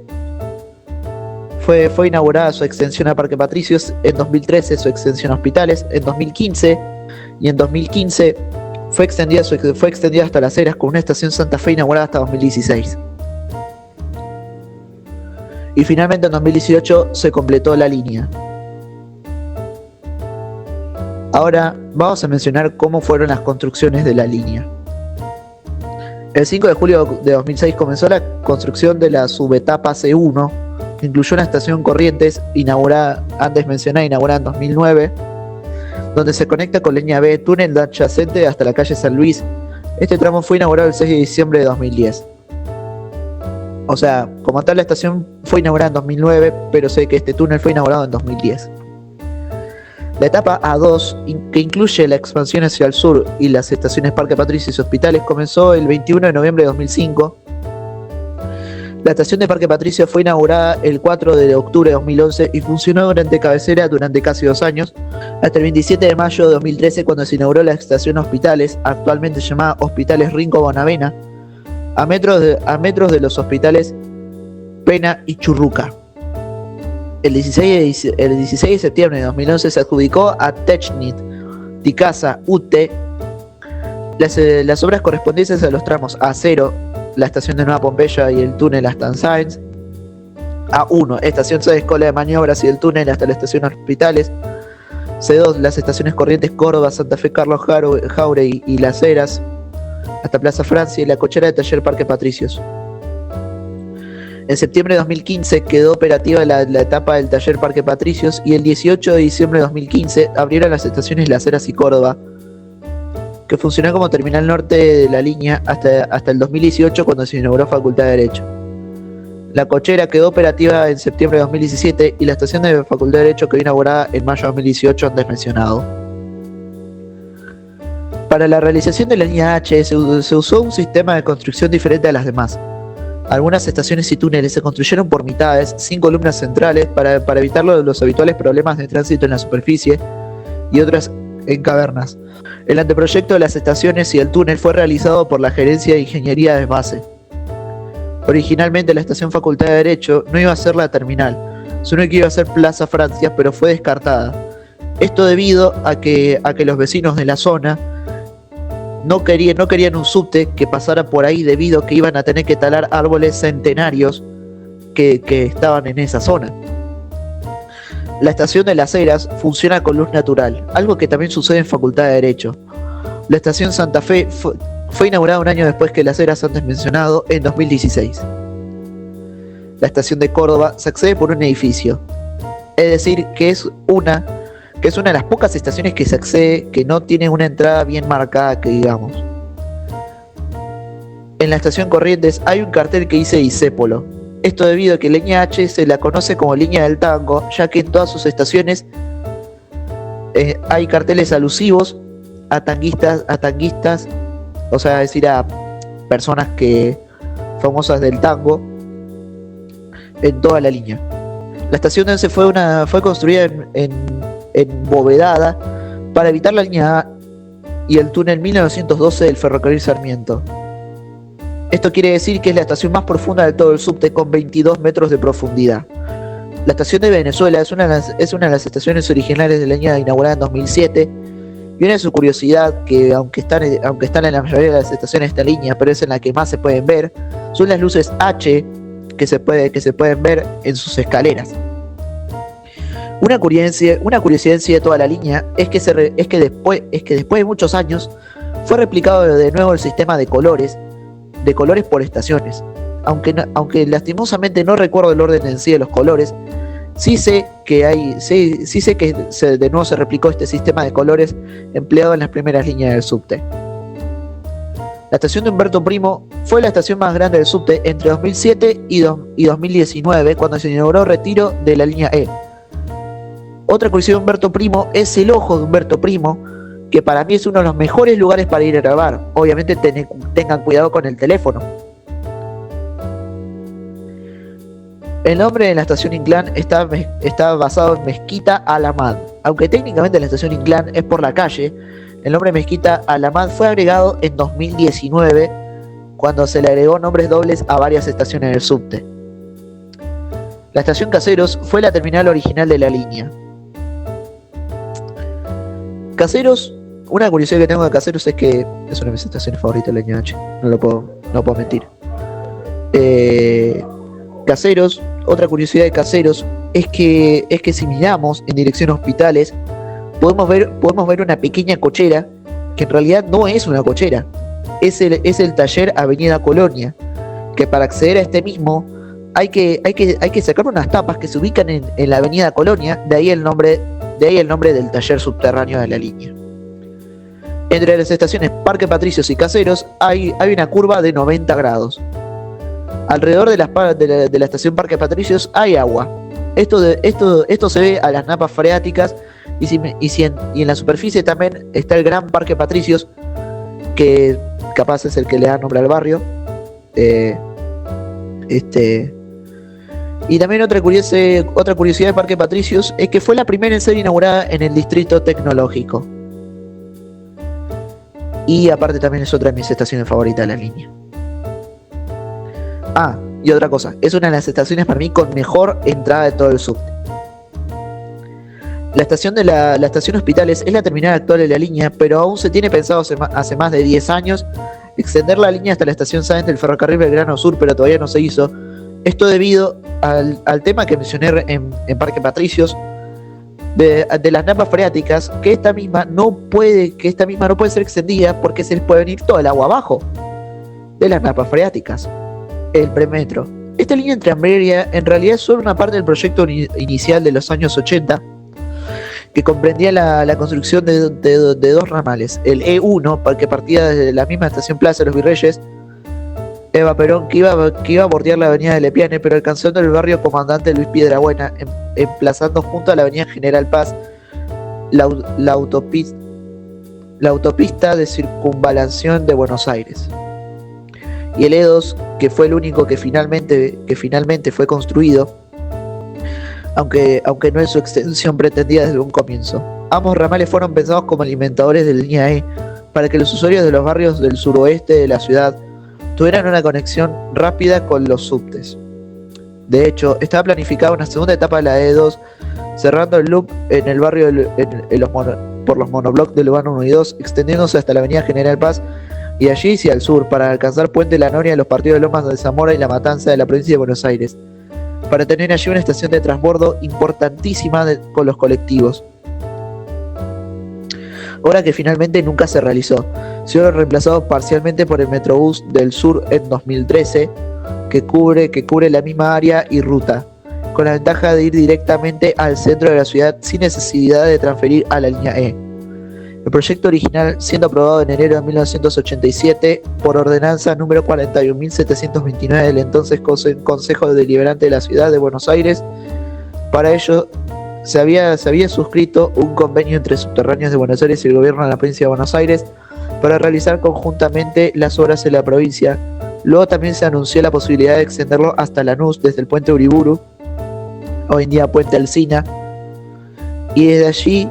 fue inaugurada su extensión a Parque Patricios. En 2013 su extensión a Hospitales. En 2015 fue extendida hasta Las Heras, con una estación Santa Fe inaugurada hasta 2016. Y finalmente en 2018 se completó la línea. Ahora vamos a mencionar cómo fueron las construcciones de la línea. El 5 de julio de 2006 comenzó la construcción de la subetapa C1, que incluyó una estación Corrientes, antes mencionada, inaugurada en 2009, donde se conecta con línea B, túnel adyacente hasta la calle San Luis. Este tramo fue inaugurado el 6 de diciembre de 2010. O sea, como tal, la estación fue inaugurada en 2009, pero sé que este túnel fue inaugurado en 2010. La etapa A2, que incluye la expansión hacia el sur y las estaciones Parque Patricios y Hospitales, comenzó el 21 de noviembre de 2005. La estación de Parque Patricio fue inaugurada el 4 de octubre de 2011 y funcionó durante cabecera durante casi 2 años, hasta el 27 de mayo de 2013, cuando se inauguró la estación Hospitales, actualmente llamada Hospitales Rinco Bonavena, a metros de los hospitales Pena y Churruca. El 16 de septiembre de 2011 se adjudicó a Technit, Dicasa, UTE, las obras correspondientes a los tramos A0, la estación de Nueva Pompeya y el túnel hasta Sáenz, A1, estación C, escuela de maniobras y el túnel hasta la estación Hospitales. C2, las estaciones Corrientes, Córdoba, Santa Fe, Carlos Jauregui y Las Heras hasta Plaza Francia, y la cochera de taller Parque Patricios. En septiembre de 2015 quedó operativa la etapa del taller Parque Patricios, y el 18 de diciembre de 2015 abrieron las estaciones Las Heras y Córdoba, que funcionó como terminal norte de la línea hasta el 2018, cuando se inauguró Facultad de Derecho. La cochera quedó operativa en septiembre de 2017 y la estación de Facultad de Derecho quedó inaugurada en mayo de 2018, antes mencionado. Para la realización de la línea H se usó un sistema de construcción diferente a las demás. Algunas estaciones y túneles se construyeron por mitades, sin columnas centrales, para evitar los habituales problemas de tránsito en la superficie, y otras en cavernas. El anteproyecto de las estaciones y el túnel fue realizado por la Gerencia de Ingeniería de Base. Originalmente la estación Facultad de Derecho no iba a ser la terminal, sino que iba a ser Plaza Francia, pero fue descartada. Esto debido a que los vecinos de la zona no querían un subte que pasara por ahí, debido a que iban a tener que talar árboles centenarios que estaban en esa zona. La estación de Las Heras funciona con luz natural, algo que también sucede en Facultad de Derecho. La estación Santa Fe fue inaugurada un año después que Las Heras, antes mencionado, en 2016. La estación de Córdoba se accede por un edificio, es decir, que es una de las pocas estaciones que se accede que no tiene una entrada bien marcada, que digamos. En la estación Corrientes hay un cartel que dice Discépolo. Esto debido a que línea H se la conoce como línea del tango, ya que en todas sus estaciones hay carteles alusivos a tanguistas, o sea, es decir, a personas famosas del tango, en toda la línea. La estación de Once fue construida en bovedada para evitar la línea A y el túnel 1912 del ferrocarril Sarmiento. Esto quiere decir que es la estación más profunda de todo el subte, con 22 metros de profundidad. La estación de Venezuela es una de las estaciones originales de la línea inaugurada en 2007, y una de sus curiosidades, que aunque están en la mayoría de las estaciones de esta línea, pero es en la que más se pueden ver, son las luces H que se pueden ver en sus escaleras. Una curiosidad de toda la línea es que después de muchos años fue replicado de nuevo el sistema de colores por estaciones. Aunque lastimosamente no recuerdo el orden en sí de los colores, sí sé que de nuevo se replicó este sistema de colores empleado en las primeras líneas del subte. La estación de Humberto Primo fue la estación más grande del subte entre 2007 y 2019, cuando se inauguró Retiro de la línea E. Otra curiosidad de Humberto Primo es el ojo de Humberto Primo, que para mí es uno de los mejores lugares para ir a grabar. Obviamente tengan cuidado con el teléfono. El nombre de la estación Inclán está basado en Mezquita Alamad. Aunque técnicamente la estación Inclán es por la calle, el nombre Mezquita Alamad fue agregado en 2019, cuando se le agregó nombres dobles a varias estaciones del subte. La estación Caseros fue la terminal original de la línea. Caseros, una curiosidad que tengo de Caseros es que es una de mis estaciones favoritas de la línea H, no puedo mentir. Caseros, otra curiosidad de Caseros es que si miramos en dirección a Hospitales, podemos ver una pequeña cochera, que en realidad no es una cochera, es el taller Avenida Colonia, que para acceder a este mismo hay que sacar unas tapas que se ubican en la Avenida Colonia, de ahí el nombre del taller subterráneo de la línea. Entre las estaciones Parque Patricios y Caseros hay una curva de 90 grados. Alrededor de la estación Parque Patricios hay agua. Esto se ve a las napas freáticas, y en la superficie también está el Gran Parque Patricios, que capaz es el que le da nombre al barrio. Y también otra curiosidad de Parque Patricios es que fue la primera en ser inaugurada en el distrito tecnológico. Y aparte también es otra de mis estaciones favoritas de la línea. Y otra cosa, es una de las estaciones para mí con mejor entrada de todo el subte. La estación Hospitales es la terminal actual de la línea, pero aún se tiene pensado hace más de 10 años extender la línea hasta la estación Sáenz del ferrocarril Belgrano Sur, pero todavía no se hizo, Esto debido al tema que mencioné en Parque Patricios, de las napas freáticas, que esta misma no puede ser extendida porque se les puede venir todo el agua abajo de las napas freáticas. El premetro. Esta línea tranviaria en realidad es solo una parte del proyecto inicial de los años 80, que comprendía la construcción de dos ramales. El E1, que partía desde la misma estación Plaza de los Virreyes, Eva Perón, que iba a bordear la avenida de Lepiane, pero alcanzando el barrio Comandante Luis Piedrabuena, emplazando junto a la avenida General Paz la autopista de circunvalación de Buenos Aires. Y el E2, que fue el único que finalmente fue construido, aunque no en su extensión pretendida desde un comienzo. Ambos ramales fueron pensados como alimentadores de la línea E, para que los usuarios de los barrios del suroeste de la ciudad tuvieran una conexión rápida con los subtes. De hecho, estaba planificada una segunda etapa de la E2, cerrando el loop en el barrio por los monoblocks de Lugano 1 y 2, extendiéndose hasta la avenida General Paz y allí hacia el sur, para alcanzar Puente La Noria, los partidos de Lomas de Zamora y La Matanza de la provincia de Buenos Aires, para tener allí una estación de transbordo importantísima con los colectivos. Obra que finalmente nunca se realizó, siendo reemplazado parcialmente por el Metrobús del Sur en 2013, que cubre la misma área y ruta, con la ventaja de ir directamente al centro de la ciudad sin necesidad de transferir a la línea E. El proyecto original, siendo aprobado en enero de 1987 por ordenanza número 41.729 del entonces Consejo Deliberante de la Ciudad de Buenos Aires, para ello se había suscrito un convenio entre Subterráneos de Buenos Aires y el gobierno de la provincia de Buenos Aires para realizar conjuntamente las obras en la provincia. Luego también se anunció la posibilidad de extenderlo hasta Lanús desde el puente Uriburu, hoy en día puente Alsina, y desde allí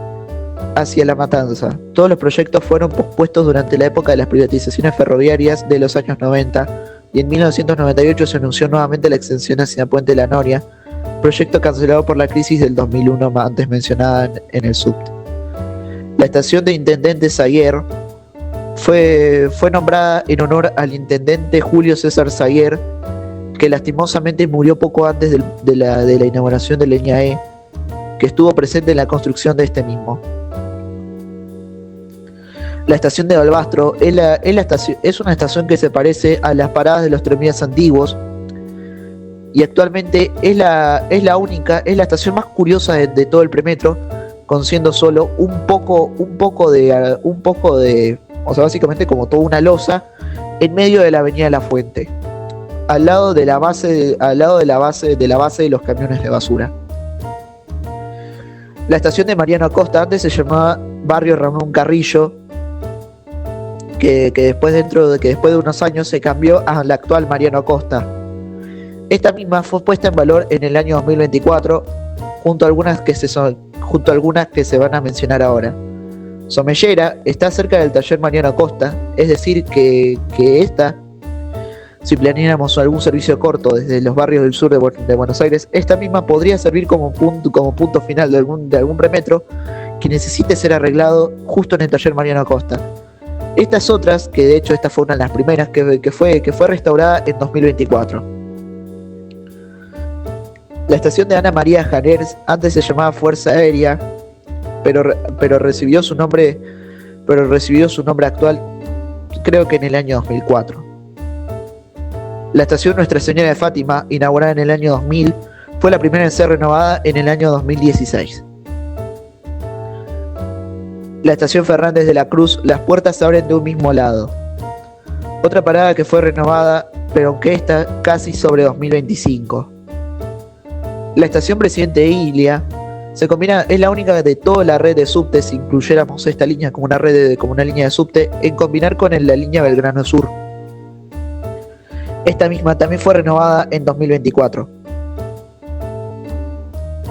hacia La Matanza. Todos los proyectos fueron pospuestos durante la época de las privatizaciones ferroviarias de los años 90, y en 1998 se anunció nuevamente la extensión hacia Puente La Noria, proyecto cancelado por la crisis del 2001 antes mencionada en el subte. La estación de Intendente Saguier fue nombrada en honor al intendente Julio César Saguier, que lastimosamente murió poco antes de la inauguración de la línea E, que estuvo presente en la construcción de este mismo. La estación de Balbastro es una estación que se parece a las paradas de los tranvías antiguos, y actualmente es la estación más curiosa de todo el premetro, siendo solo un poco de, o sea, básicamente como toda una losa en medio de la avenida de la Fuente, al lado de la base de los camiones de basura. La estación de Mariano Acosta antes se llamaba Barrio Ramón Carrillo, que después de unos años se cambió a la actual Mariano Acosta. Esta misma fue puesta en valor en el año 2024, junto a algunas que se van a mencionar ahora. Somellera está cerca del taller Mariano Acosta, es decir que esta, si planeáramos algún servicio corto desde los barrios del sur de Buenos Aires, esta misma podría servir como punto final de algún premetro que necesite ser arreglado justo en el taller Mariano Acosta. Estas otras, que de hecho esta fue una de las primeras que fue restaurada en 2024. La estación de Ana María Janers antes se llamaba Fuerza Aérea, pero recibió su nombre actual creo que en el año 2004. La estación Nuestra Señora de Fátima, inaugurada en el año 2000, fue la primera en ser renovada en el año 2016. La estación Fernández de la Cruz, las puertas se abren de un mismo lado. Otra parada que fue renovada, pero aunque esta casi sobre 2025. La estación Presidente Ilia es la única de toda la red de subtes, si incluyéramos esta línea como una línea de subte, en combinar con la línea Belgrano Sur. Esta misma también fue renovada en 2024.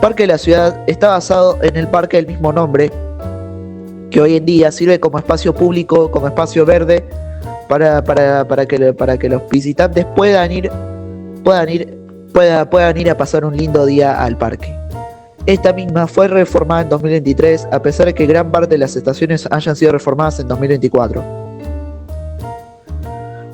Parque de la Ciudad está basado en el parque del mismo nombre, que hoy en día sirve como espacio público, como espacio verde, para que los visitantes puedan ir a pasar un lindo día al parque. Esta misma fue reformada en 2023, a pesar de que gran parte de las estaciones hayan sido reformadas en 2024.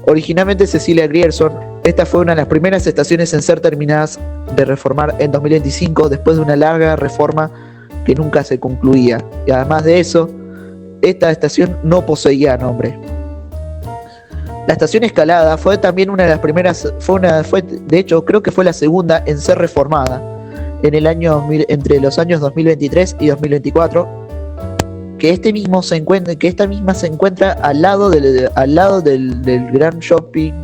Originalmente Cecilia Grierson Esta fue una de las primeras estaciones en ser terminadas de reformar en 2025, después de una larga reforma que nunca se concluía. Y además de eso, esta estación no poseía nombre. La estación Escalada fue también una de las primeras, de hecho creo que fue la segunda en ser reformada en el año entre los años 2023 y 2024, que esta misma se encuentra al lado del gran shopping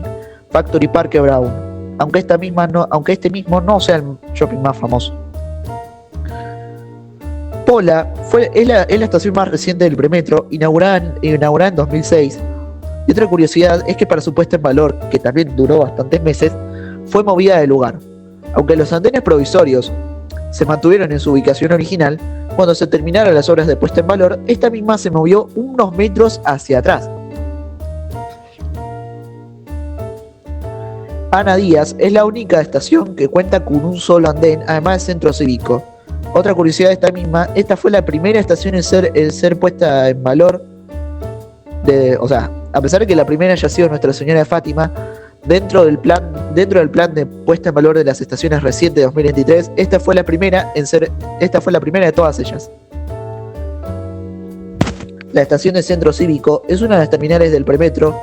Factory Parque Brown, aunque este mismo no sea el shopping más famoso. Pola es la estación más reciente del premetro, inaugurada en 2006. Y otra curiosidad es que para su puesta en valor, que también duró bastantes meses, fue movida del lugar. Aunque los andenes provisorios se mantuvieron en su ubicación original, cuando se terminaron las obras de puesta en valor, esta misma se movió unos metros hacia atrás. Ana Díaz es la única estación que cuenta con un solo andén, además del centro cívico. Otra curiosidad de esta fue la primera estación en ser puesta en valor, a pesar de que la primera haya sido Nuestra Señora de Fátima, dentro del plan de puesta en valor de las estaciones recientes de 2023, esta fue la primera de todas ellas. La estación de centro cívico es una de las terminales del premetro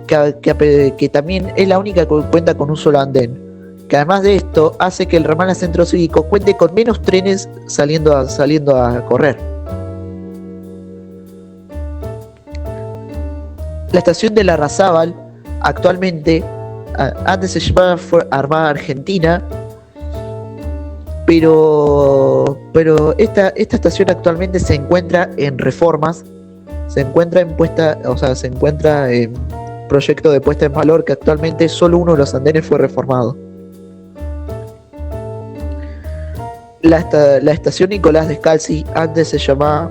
que también es la única que cuenta con un solo andén, que además de esto hace que el ramal a centro cívico cuente con menos trenes saliendo a correr. La estación de Larrazábal actualmente, antes se llamaba Armada Argentina, pero esta estación actualmente se encuentra en reformas, se encuentra en proyecto de puesta en valor, que actualmente solo uno de los andenes fue reformado. La estación Nicolás Descalzi antes se llamaba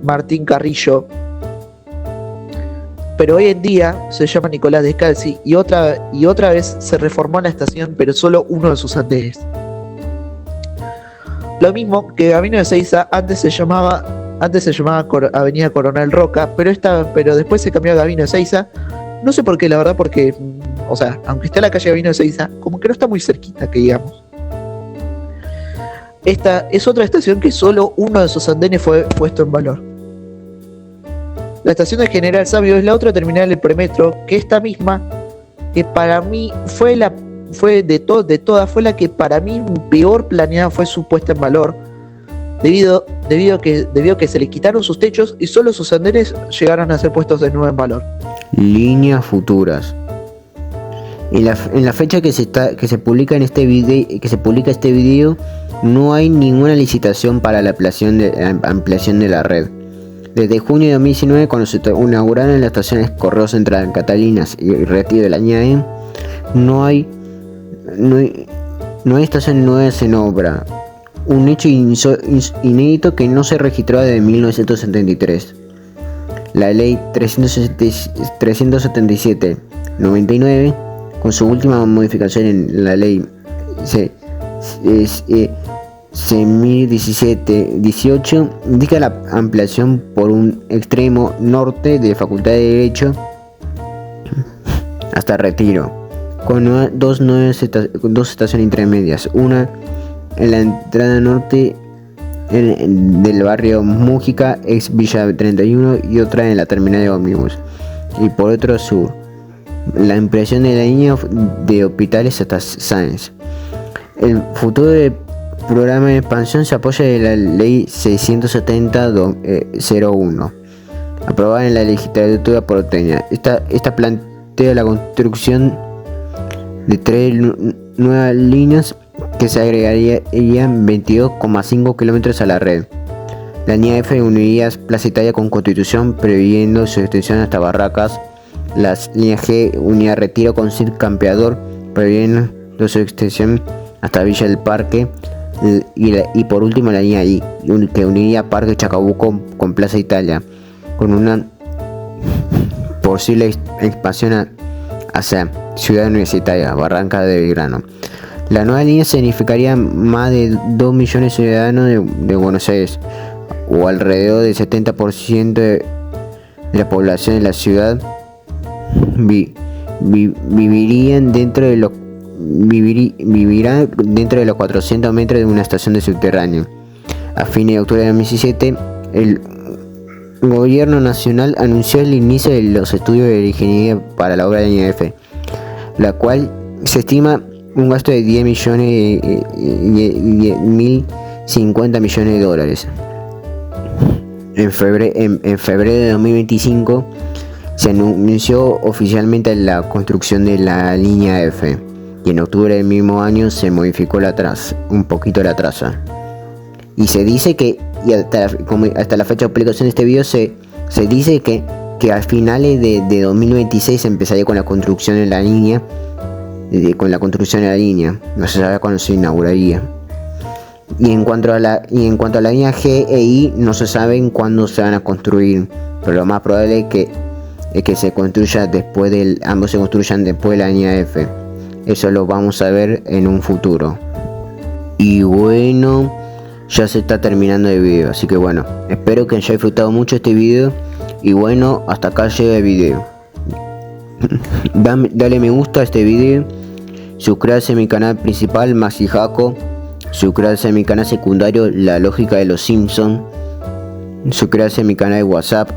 Martín Carrillo, pero hoy en día se llama Nicolás Descalzi y otra vez se reformó la estación, pero solo uno de sus andenes. Lo mismo que Gabino de Ezeiza, antes se llamaba Avenida Coronel Roca, pero después se cambió a Gabino de Ezeiza. No sé por qué, la verdad, porque, aunque está la calle Gabino de Ezeiza, como que no está muy cerquita, que digamos. Esta es otra estación que solo uno de sus andenes fue puesto en valor. La estación de General Sabio es la otra terminal del premetro, que esta misma, que para mí fue la que para mí peor planeada fue su puesta en valor, debido a que se le quitaron sus techos y solo sus andenes llegaron a ser puestos de nuevo en valor. Líneas futuras. En la fecha que se publica este video, no hay ninguna licitación para la ampliación de la red. Desde junio de 2019, cuando se inauguraron las estaciones Correo Central, Catalinas y Retiro de la Ñae, no hay estaciones nuevas en obra. Un hecho inédito que no se registró desde 1973. La ley 377/99, con su última modificación en la ley 2017-18, indica la ampliación por un extremo norte de Facultad de Derecho hasta Retiro, con dos estaciones intermedias, una en la entrada norte del barrio Mújica, ex Villa 31, y otra en la terminal de ómnibus, y por otro sur, la ampliación de la línea de Hospitales hasta Sáenz. El futuro del programa de expansión se apoya en la ley 670-01, aprobada en la legislatura porteña. Esta plantea la construcción de 3 nuevas líneas que se agregarían 22,5 kilómetros a la red. La línea F uniría Plaza Italia con Constitución, previendo su extensión hasta Barracas. La línea G unía Retiro con Cid Campeador, previendo su extensión hasta Villa del Parque. Y por último la línea I, que uniría Parque Chacabuco con Plaza Italia, con una posible expansión hacia Ciudad Universitaria, Barranca de Belgrano. La nueva línea significaría más de 2 millones de ciudadanos de Buenos Aires, o alrededor del 70% de la población de la ciudad vivirán dentro de los 400 metros de una estación de subterráneo. A fines de octubre de 2017, el gobierno nacional anunció el inicio de los estudios de ingeniería para la obra de la línea F, la cual se estima un gasto de 10.050 millones de dólares. En febrero de 2025 se anunció oficialmente la construcción de la línea F, y en octubre del mismo año se modificó un poquito la traza. Y se dice que, y hasta la fecha de publicación de este video, se dice que a finales de 2026 se empezaría con la construcción de la línea. No se sabe cuándo se inauguraría. Y en cuanto a la línea G e I, no se sabe cuándo se van a construir, pero lo más probable es que se construya ambos se construyan después de la línea F. Eso lo vamos a ver en un futuro. Y bueno, ya se está terminando el video, así que bueno, espero que haya disfrutado mucho este video. Y bueno, hasta acá llega el video. Dale me gusta a este video, suscríbase a mi canal principal Maxi Jaco, suscríbase a mi canal secundario La Lógica de los Simpsons, suscríbase a mi canal de WhatsApp,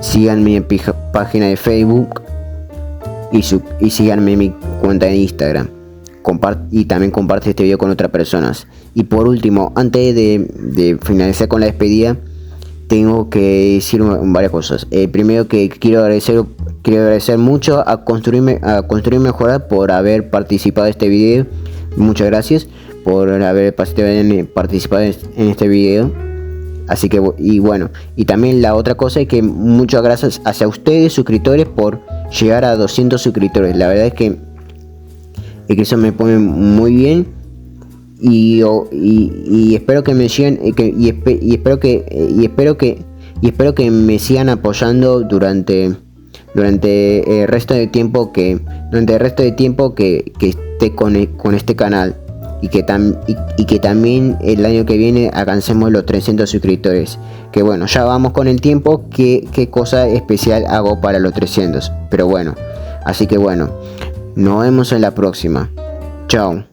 síganme en mi página de Facebook y síganme en mi cuenta de Instagram. Y también comparte este video con otras personas. Y por último, antes de finalizar con la despedida, tengo que decir varias cosas. Primero, que quiero agradecer mucho a Construir Mejorar por haber participado en este video. Muchas gracias por haber participado en este video. Así que, y bueno, y también la otra cosa es que muchas gracias hacia ustedes, suscriptores, por llegar a 200 suscriptores. La verdad es que eso me pone muy bien. Y espero que me sigan, y espero que me sigan apoyando durante el resto de tiempo que esté con este canal, y que también el año que viene alcancemos los 300 suscriptores. Que bueno, ya vamos con el tiempo, qué cosa especial hago para los 300, pero bueno, así que bueno, nos vemos en la próxima. Chao.